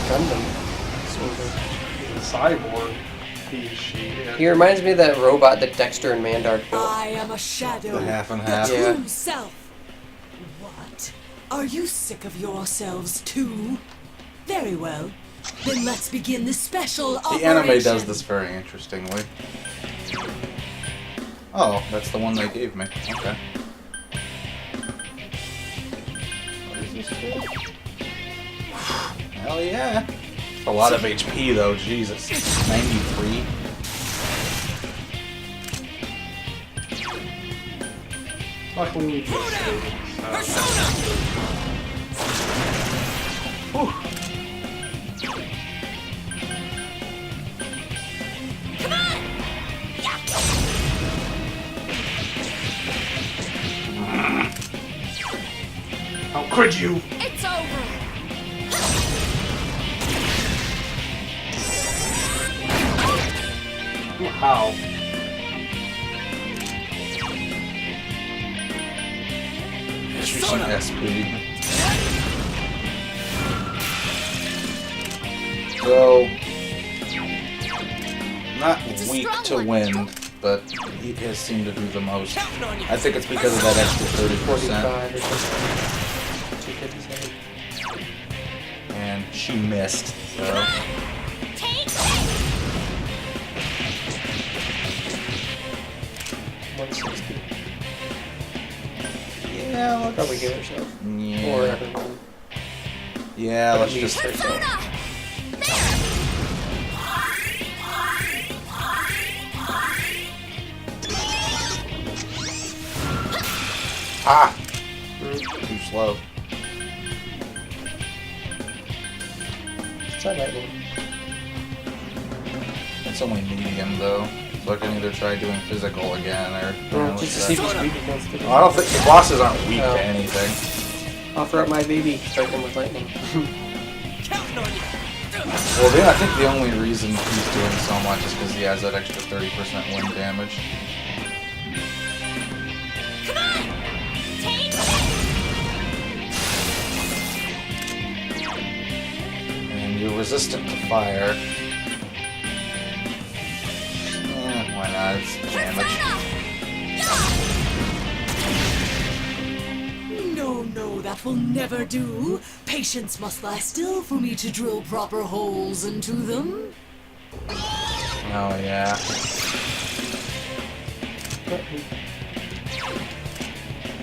Gundam. Sort of. He's a cyborg. He reminds me of that robot that Dexter and Mandark built. I am a shadow. The half and half. Yeah. True self. What? Are you sick of yourselves too? Very well. Then let's begin the special operation. The anime does this very interestingly. Oh, that's the one they gave me. Okay. What is this for? Hell yeah. A lot of HP though, Jesus. 93. Luckily we just saved him, so. Whew. How could you? It's over. How? Shoot some SP. So, not weak to wind, but he has seemed to do the most. I think it's because of that extra 30%. 45 or something. 257. And she missed, so. 160. Yeah, let's Probably give herself. Yeah. Or everyone. Yeah, let's just. herself. Ah! Too slow. Let's try lightning. It's only medium though, so I can either try doing physical again or. Well, just to see if it's weak against it. I don't think the bosses aren't weak Oh. to anything. Offer up my baby. Strike him with lightning. Well, then I think the only reason he's doing so much is because he has that extra 30% wind damage. And you're resistant to fire. Why not? It's damage. No, that will never do. Patience must lie still for me to drill proper holes into them. Oh, yeah.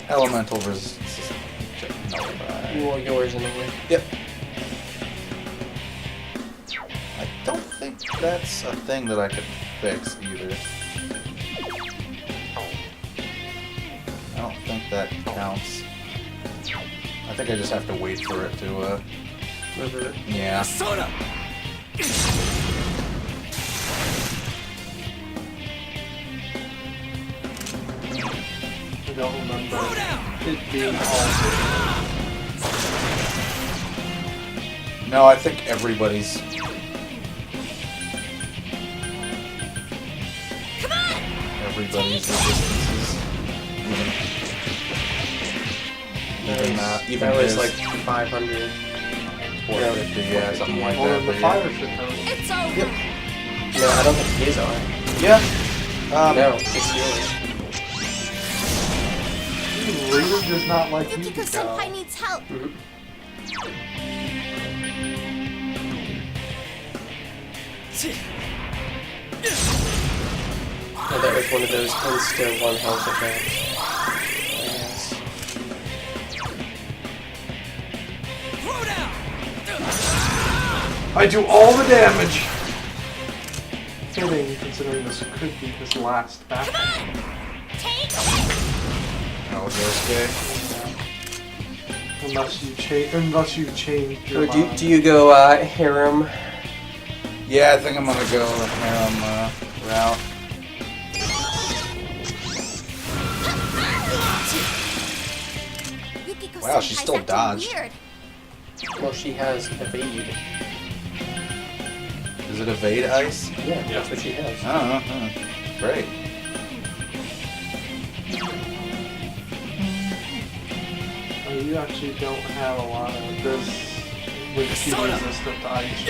Elemental resistance is nullified. You want yours anyway. Yep. I don't think that's a thing that I could fix either. I don't think that counts. I think I just have to wait for it to, Revert. yeah. I don't remember it being altered. No, I think everybody's... Everybody's resistances. Even That was his. like 500. 450, yeah, something like Well, that. the But fire yeah. should come. It's over. Yep. No, I don't think his are. Yeah. No, it's yours. Rita does not like you. Yukiko-senpai needs help. Oh, that was one of those insta one health attacks. Yes. I do all the damage! Fitting, considering this could be his last battle. Oh, Yosuke. Unless you change your So mind. do you go harem? Yeah, I think I'm gonna go the harem route. Wow, she still dodged. Weird. Well, she has evade. Is it evade ice? Yeah, that's what she has. Oh, great. You actually don't have a lot of this With heat resistant to ice.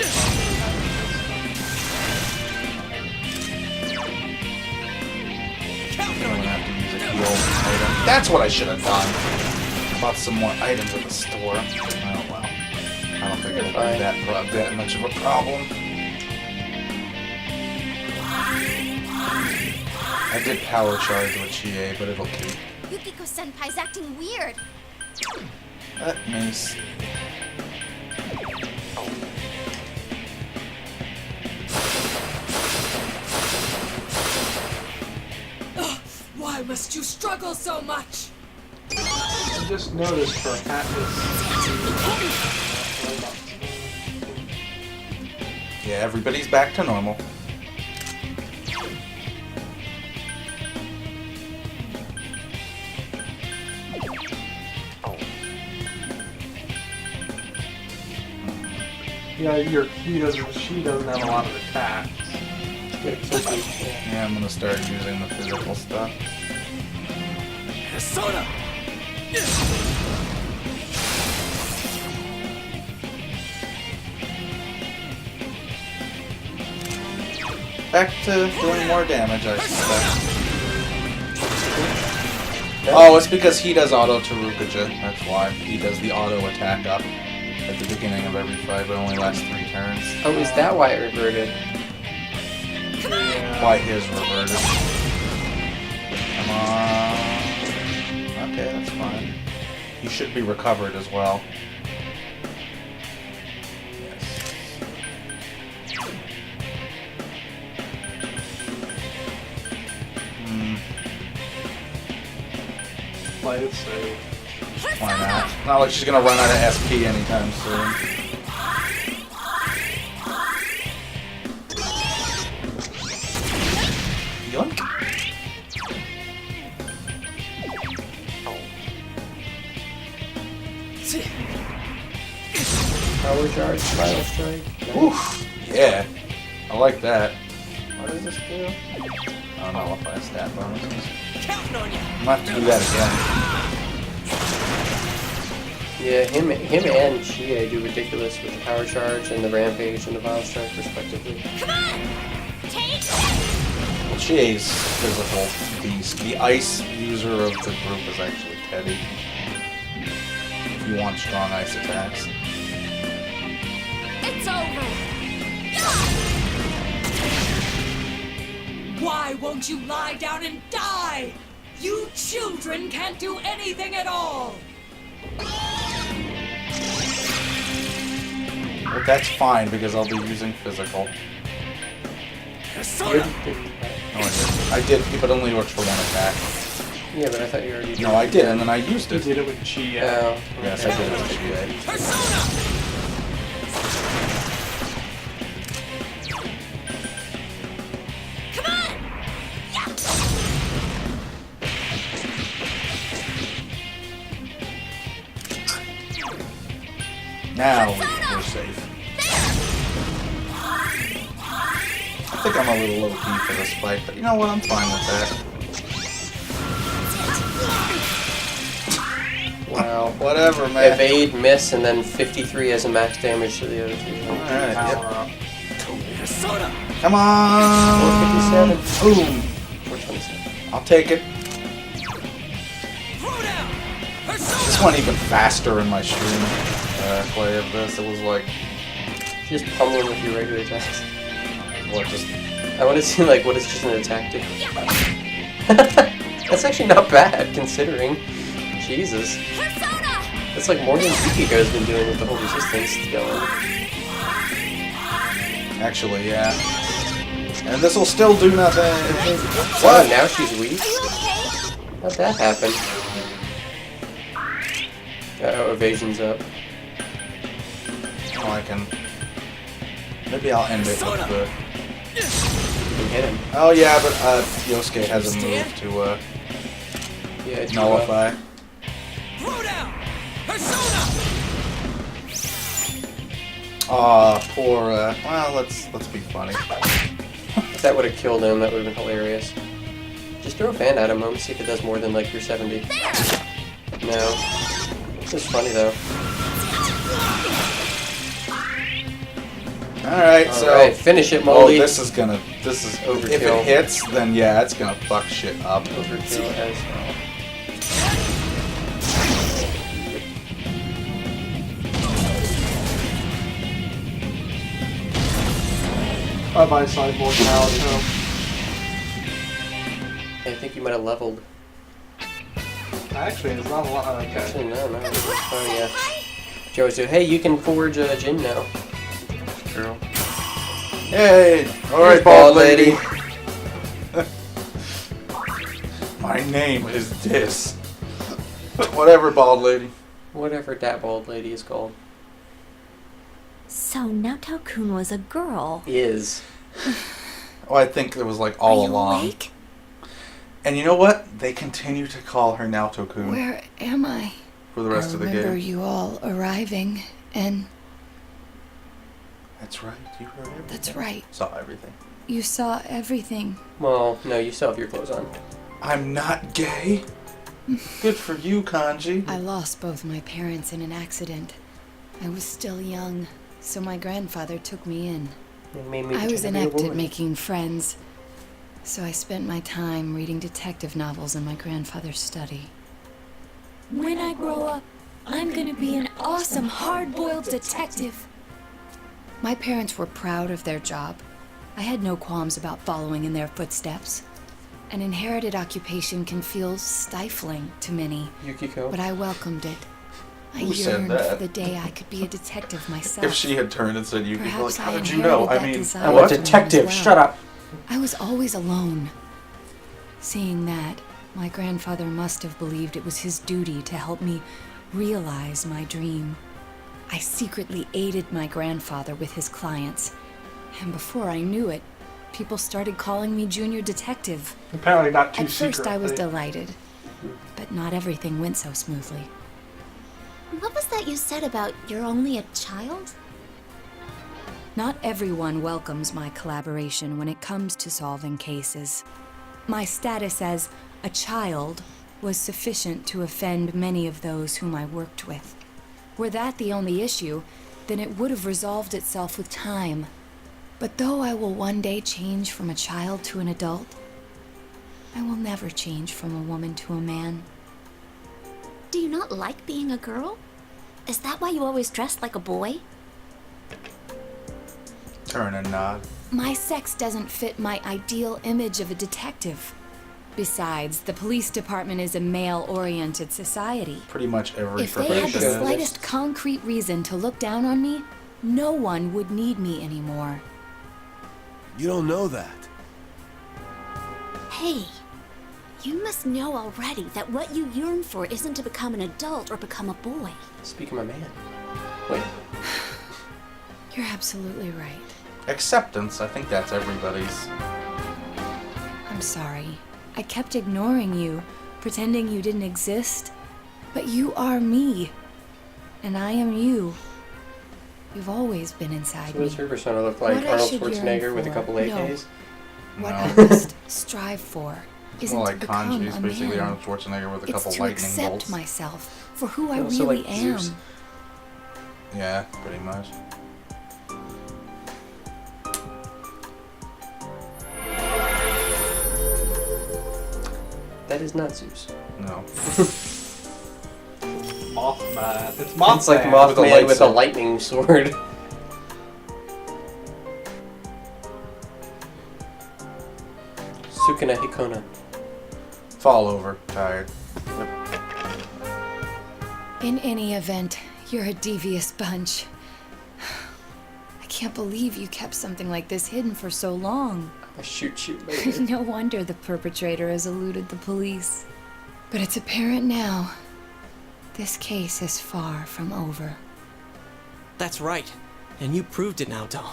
I'm gonna have to use a heal item. That's what I should have done. Bought some more items at the store. Oh well. I don't think it'll be that much of a problem. I did power charge with Chie, but it'll keep. Yukiko-senpai's acting weird. Let me see. Why must you struggle so much? I just noticed her hat is... Yeah, everybody's back to normal. Yeah, she doesn't have a lot of attacks. Yeah, I'm gonna start using the physical stuff. Persona! Back to doing more damage, I suspect. Oh, it's because he does auto Tarukaja. That's why. He does the auto attack up at the beginning of every fight, but it only lasts 3 turns. Oh, is that why it reverted? Why his reverted. Come on. Okay, that's fine. He should be recovered as well. Yes. Play it safe. Why not? Not like she's gonna run out of SP anytime soon. Yoink. Power charge, final strike. Oof. Yeah. I like that. What does this do? Oh no, I'll apply stat bonuses. Counting on ya! I'm gonna have to do that again. Yeah, him and Chie do ridiculous with the power charge and the rampage and the vile strike respectively. Come on! Take Well, Chie's physical beast. The ice user of the group is actually Teddy. If you want strong ice attacks. It's over! Why won't you lie down and die? You children can't do anything at all! But that's fine because I'll be using physical. Persona! No, I did, but it only works for 1 attack. Yeah, but I thought you already did. No, I did, and then I used He it. did it with Chie. Oh, Yes, okay. I did it with Chie. Persona! Come on! Now we're safe. I think I'm a little low key for this fight, but you know what? I'm fine with that. Wow. Whatever, man. Evade, miss, and then 53 as a max damage to the other 2. Alright, Power yep. up. Persona! Come on! 457. Boom! 427. I'll take it. Throw down! This Persona! went even faster in my stream play of this. It was like, Just pummeling with your regular attacks. what, just... I want to see, like, what does just an attack do? That's actually not bad, considering. Jesus. Persona! That's like more than Yukiko's been doing with the whole resistance going. Actually, yeah. And this will still do nothing. Oh, What? now she's weak? Are you okay? How'd that happen? Uh-oh, evasion's up. Oh, I can... Maybe I'll end it with the... You can hit him. Oh yeah, but Yosuke has a move to Yeah, it's nullify. Throw down! Persona! Aw, poor, well, let's be funny. If that would have killed him, that would have been hilarious. Just throw a fan at him, and see if it does more than like your 70. No. This is funny though. Alright, so... Alright, finish it, Oh, Moldy. this is Overkill. If it hits, then yeah, it's gonna fuck shit up. Overkill as hell. Bye-bye, Cyborg Naruto. I think you might have leveled. Actually, it's not a lot. Okay. Actually, no. Oh, yeah. Joe said, hey, you can forge a gin now. True. Hey! Alright, Bald bald lady. lady. My name is this. Whatever, bald lady. Whatever that bald lady is called. So Naoto-kun was a girl. Is. Oh, I think it was like all Are you along. awake? And you know what? They continue to call her Naoto-kun Where am I? for the rest of the I remember game. you all arriving, and That's right. You heard everything. that's right. Saw everything. You saw everything. Well, no, you still have your clothes on. I'm not gay. Good for you, Kanji. I lost both my parents in an accident. I was still young, so my grandfather took me in. It made me I was pretend to be a inept at woman. making friends, so I spent my time reading detective novels in my grandfather's study. When I grow up, I'm gonna be an awesome hard-boiled detective. My parents were proud of their job. I had no qualms about following in their footsteps. An inherited occupation can feel stifling to many, Yukiko. but I welcomed it. I Who said yearned that? for the day I could be a detective myself. If she had turned and said you could, Perhaps like, how I did you know? I inherited that mean, desire. I'm a What? detective. As well. Shut up. I was always alone. Seeing that, my grandfather must have believed it was his duty to help me realize my dream. I secretly aided my grandfather with his clients, and before I knew it, people started calling me Junior Detective. Apparently not too At secret. first I was delighted, but not everything went so smoothly. What was that you said about you're only a child? Not everyone welcomes my collaboration when it comes to solving cases. My status as a child was sufficient to offend many of those whom I worked with. Were that the only issue, then it would have resolved itself with time. But though I will one day change from a child to an adult, I will never change from a woman to a man. Do you not like being a girl? Is that why you always dressed like a boy? turn and nod. My sex doesn't fit my ideal image of a detective. Besides, the police department is a male-oriented society. Pretty much every If they had profession. the is. slightest concrete reason to look down on me, no one would need me anymore. You don't know that. Hey, you must know already that what you yearn for isn't to become an adult or become a boy. Speak of my man. Wait. You're absolutely right. Acceptance, I think that's everybody's. I'm sorry. I kept ignoring you, pretending you didn't exist. But you are me. And I am you. You've always been inside So what does me. her persona look like? What I Arnold should yearn Schwarzenegger with a for. couple No. AKs? What No. I must strive for It's isn't more to like become Kanji's a basically man. Arnold Schwarzenegger with a It's couple to lightning accept bolts. myself for who I Also really like am. Zeus. Yeah, pretty much. That is not Zeus. No. Mothman. It's Mothman. It's like With a Mothman with a lightsaber. lightning sword. Sukuna Hikona. Fall over, tired. In any event, you're a devious bunch. I can't believe you kept something like this hidden for so long. I shoot you later. No wonder the perpetrator has eluded the police. But it's apparent now. This case is far from over. That's right. And you proved it, Naoto.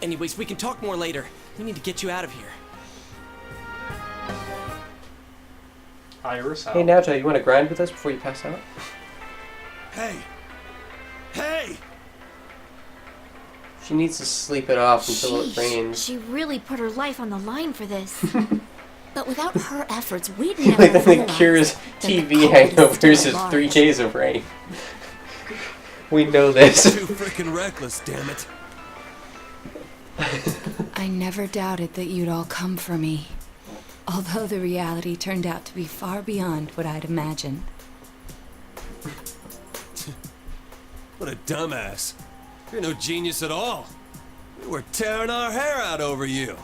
Anyways, we can talk more later. We need to get you out of here. Iris out. Hey Naoto, you want to grind with us before you pass out? Hey! Hey! She needs to sleep it off until it Sheesh, rains. she really put her life on the line for this. But without her efforts, we'd never Like the thing realized cures that the TV cult is hangovers still is alive. 3 days of rain. We know this. Too freaking reckless, damn it. I never doubted that you'd all come for me. Although the reality turned out to be far beyond what I'd imagined. What a dumbass. You're no genius at all. We were tearing our hair out over you.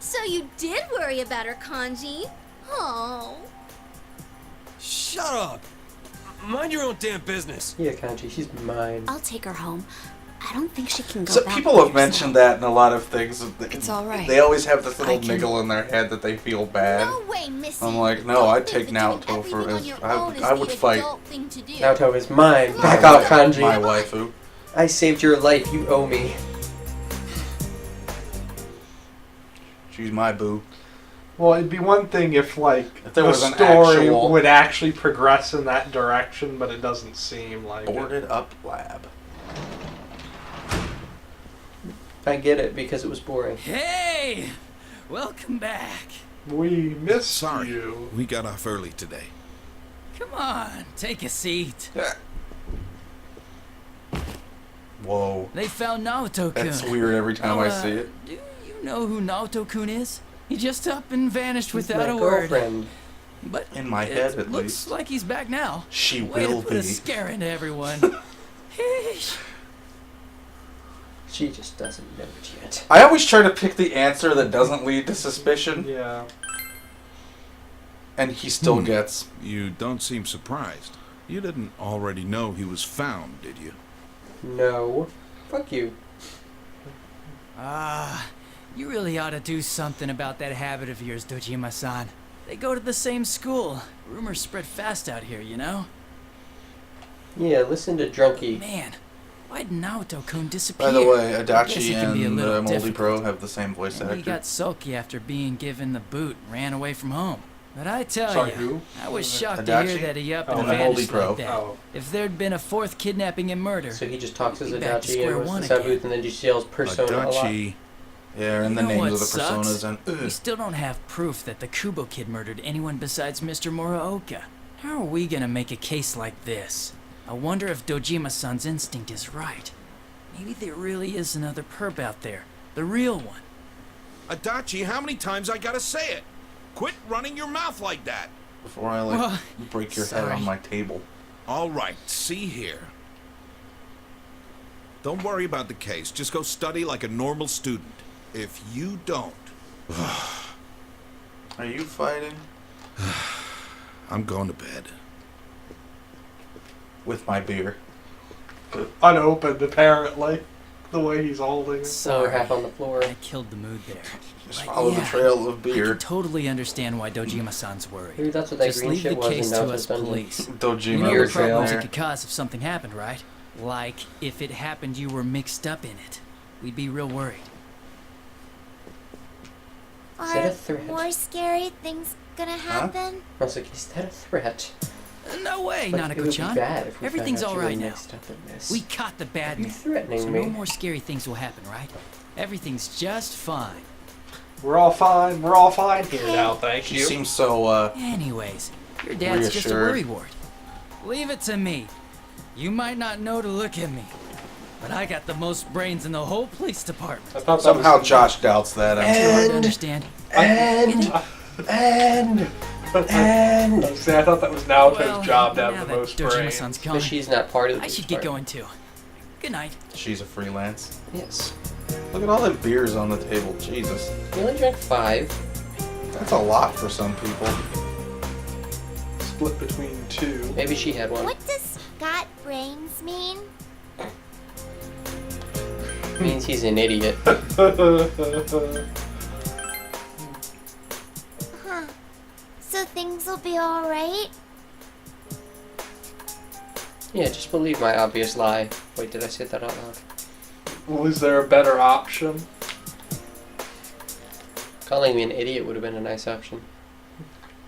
So you did worry about her, Kanji? Oh. Shut up. Mind your own damn business. Yeah, Kanji, she's mine. I'll take her home. I don't think she can go So back. people have mentioned that in a lot of things. It's all right. They always have this little I can- niggle in their head that they feel bad. No way, Missy. I'm like, no, Don't I'd think take that doing Naoto for everything on as your I own would, is I would the fight adult thing to do. Naoto is mine. Back off, Kanji. my waifu. I saved your life. You owe me. She's my boo. Well, it'd be one thing if If there the was an story actual- would actually progress in that direction, but it doesn't seem like it. Boarded up lab. I get it because it was boring. Hey! Welcome back. We miss Sorry, you. we got off early today. Come on, take a seat. Whoa. They found Naoto-kun. That's weird every time I see it. Do you know who Naoto-kun is? He just up and vanished She's without my a word. girlfriend. But In my it head, at looks least. like he's back now. She Way will to put a be. scare into everyone. Heesh. She just doesn't know it yet. I always try to pick the answer that doesn't lead to suspicion, Yeah. and he still gets. You don't seem surprised. You didn't already know he was found, did you? No. Fuck you. You really ought to do something about that habit of yours, Dojima-san. They go to the same school. Rumors spread fast out here, you know? Yeah, listen to Drunky. Man, why'd Naoto-kun disappear? By the way, I guess Adachi it can be a and little Moldy Pro difficult. have the same voice And he actor. got sulky after being given the boot and ran away from home. But I tell Sorry, you, who? I was shocked to Adachi? hear that he up Oh, and the Moldy vanished Pro. like that. Oh. If there'd been a fourth kidnapping and murder, So he just talks as Be back to Adachi square and one was the again. booth and then just yells persona a lot. Adachi. Yeah, and the You know names what of the sucks? personas and. we still don't have proof that the Kubo kid murdered anyone besides Mr. Muraoka. How are we gonna make a case like this? I wonder if Dojima-san's instinct is right. Maybe there really is another perp out there. The real one. Adachi, how many times I gotta say it? Quit running your mouth like that. Before I Well, break your head sorry. on my table. All right, see here. Don't worry about the case. Just go study like a normal student. If you don't, Are you fighting I'm going to bed. with my beer? Unopened, apparently. The way he's holding it. So we're Sorry, half on the floor. I killed the mood there. Just But follow the yeah, trail of I beer. can totally understand why Dojima-san's worried. Maybe that's what that Just green leave shit the was case in to Naoto's us, dungeon. police. You Dojima know Beer the trail problems it there. could cause if something happened, right? Like, if it happened you were mixed up in it. We'd be real worried. Is that a Are threat? more scary things gonna happen? I was like, is that a threat? No way, Like, it would be Nanako-chan. bad if we Everything's found out you were alright now. mixed up in this. We caught the bad Are you man. threatening So me? no more scary things will happen, right? Everything's just fine. We're all fine. We're all fine here now, thank She you. seems so, Anyways, your dad's just a Reassured. worrywart. Leave it to me. You might not know to look at me, but I got the most brains in the whole police department. I thought that somehow was Josh doubts that. Too hard to And- understand. And See, I thought that was Naoto's Well, job to now have the that most brains. Dojima-san's gone, but she's not part of the I should police get going too. Good night. She's a freelance. Yes. Look at all the beers on the table. Jesus. We only drank 5. That's a lot for some people. Split between two. Maybe she had one. What does got brains mean? Means he's an idiot. Huh. So things will be alright? Yeah, just believe my obvious lie. Wait, did I say that out loud? Well, is there a better option? Calling me an idiot would have been a nice option.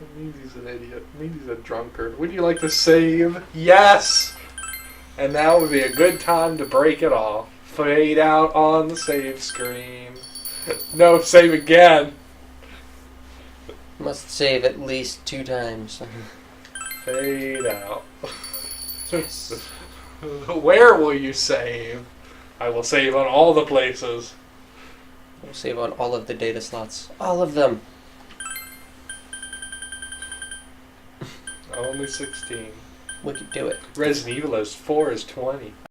It means he's an idiot. It means he's a drunkard. Would you like to save? Yes! And now would be a good time to break it off. Fade out on the save screen. No, save again. Must save at least 2 times. Fade out. Where will you save? I will save on all the places. We'll save on all of the data slots. All of them. Only 16. We could do it. Resident Evil 4 is 20.